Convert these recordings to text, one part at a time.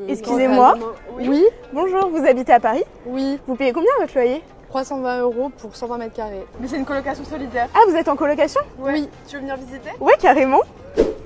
Excusez-moi. Oui. Bonjour, vous habitez à Paris? Oui. Vous payez combien votre loyer? 320 € pour 120 mètres carrés. Mais c'est une colocation solidaire. Ah, vous êtes en colocation? Oui. Tu veux venir visiter? Ouais, carrément.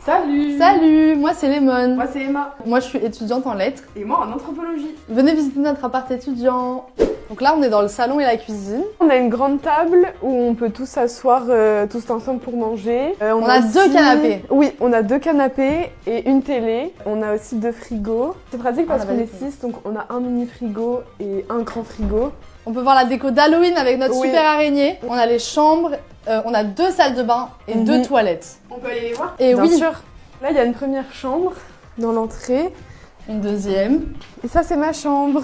Salut! Salut, moi c'est Lemon. Moi c'est Emma. Moi je suis étudiante en lettres. Et moi en anthropologie. Venez visiter notre appart étudiant. Donc là on est dans le salon et la cuisine. On a une grande table où on peut tous s'asseoir tous ensemble pour manger. On a deux canapés. Oui, on a 2 canapés et une télé. On a aussi 2 frigos. C'est pratique parce Ah, qu'on bah, est 6, donc on a un mini frigo et un grand frigo. On peut voir la déco d'Halloween avec notre Oui. super araignée. On a les chambres, on a 2 salles de bain et 2 toilettes. On peut aller les voir? Et Bien oui, sûr. Là, il y a une première chambre dans l'entrée. une deuxième. Et ça, c'est ma chambre.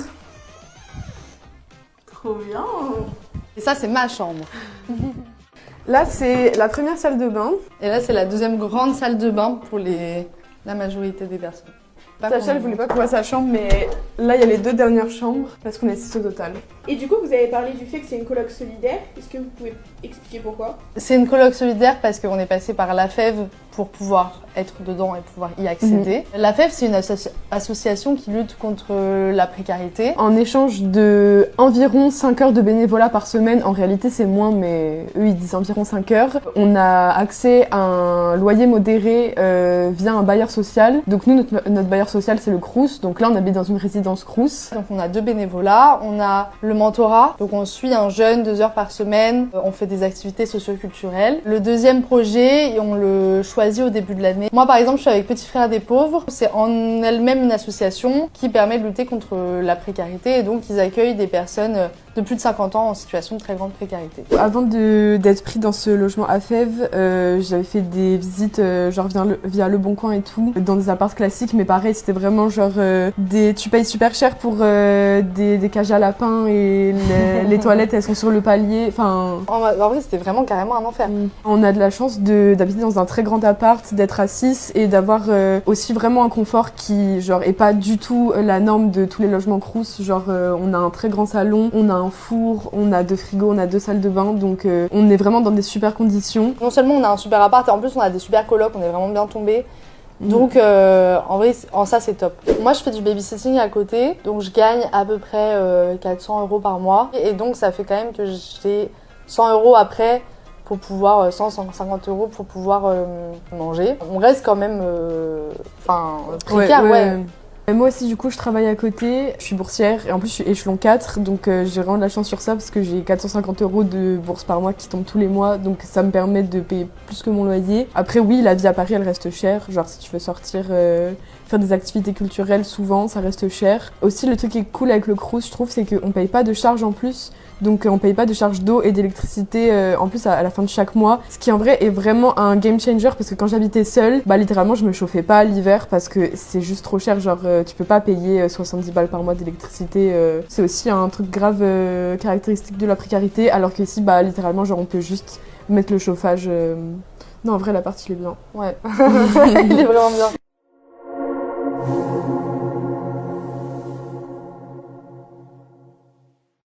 Trop bien. Et ça c'est ma chambre. Là, c'est la première salle de bain. Et là c'est la deuxième grande salle de bain pour la majorité des personnes. Sacha, elle voulait pas qu'on voit sa chambre, mais là, il y a les 2 dernières chambres parce qu'on est 6 au total. Et du coup, vous avez parlé du fait que c'est une coloc solidaire. Est-ce que vous pouvez expliquer pourquoi? C'est une coloc solidaire parce qu'on est passé par la FEV pour pouvoir être dedans et pouvoir y accéder. La FEV, c'est une association qui lutte contre la précarité. En échange de environ 5 heures de bénévolat par semaine, en réalité c'est moins, mais eux ils disent environ 5 heures, on a accès à un loyer modéré via un bailleur social. Donc nous, notre bailleur social c'est le Crous, donc là on habite dans une résidence Crous. Donc on a 2 bénévolats, on a le mentorat, donc on suit un jeune 2 heures par semaine, on fait des activités socio-culturelles. Le deuxième projet, on le choisit au début de l'année. Moi par exemple je suis avec Petit Frère des Pauvres, c'est en elle-même une association qui permet de lutter contre la précarité et donc ils accueillent des personnes de plus de 50 ans en situation de très grande précarité. Avant d'être pris dans ce logement à Fèves, j'avais fait des visites genre via Le Bon Coin et tout, dans des apparts classiques, mais pareil c'était vraiment genre tu payes super cher pour des cages à lapins et les toilettes elles sont sur le palier, enfin... En vrai c'était vraiment carrément un enfer. On a de la chance d'habiter dans un très grand appart, d'être à 6 et d'avoir aussi vraiment un confort qui genre est pas du tout la norme de tous les logements Crous. Genre on a un très grand salon, on a un four, on a 2 frigos, on a 2 salles de bain, donc on est vraiment dans des super conditions. Non seulement on a un super appart et en plus on a des super colocs, on est vraiment bien tombés. Donc en vrai, en ça c'est top. Moi je fais du babysitting à côté, donc je gagne à peu près 400 € par mois. Et donc ça fait quand même que j'ai 100 € après pour pouvoir, 150 € pour pouvoir manger. On reste quand même précaire, ouais. Et moi aussi du coup je travaille à côté, je suis boursière et en plus je suis échelon 4, donc j'ai vraiment de la chance sur ça parce que j'ai 450 € de bourse par mois qui tombent tous les mois, donc ça me permet de payer plus que mon loyer. Après oui, la vie à Paris elle reste chère, genre si tu veux sortir faire des activités culturelles souvent ça reste cher. Aussi le truc qui est cool avec le Crous je trouve c'est qu'on paye pas de charges en plus. Donc on paye pas de charges d'eau et d'électricité en plus à la fin de chaque mois. Ce qui en vrai est vraiment un game changer parce que quand j'habitais seule, bah littéralement je me chauffais pas l'hiver parce que c'est juste trop cher. Genre tu peux pas payer 70 balles par mois d'électricité. C'est aussi un truc grave caractéristique de la précarité. Alors que ici bah littéralement genre on peut juste mettre le chauffage. Non en vrai l'appart il est bien. Ouais, il est vraiment bien.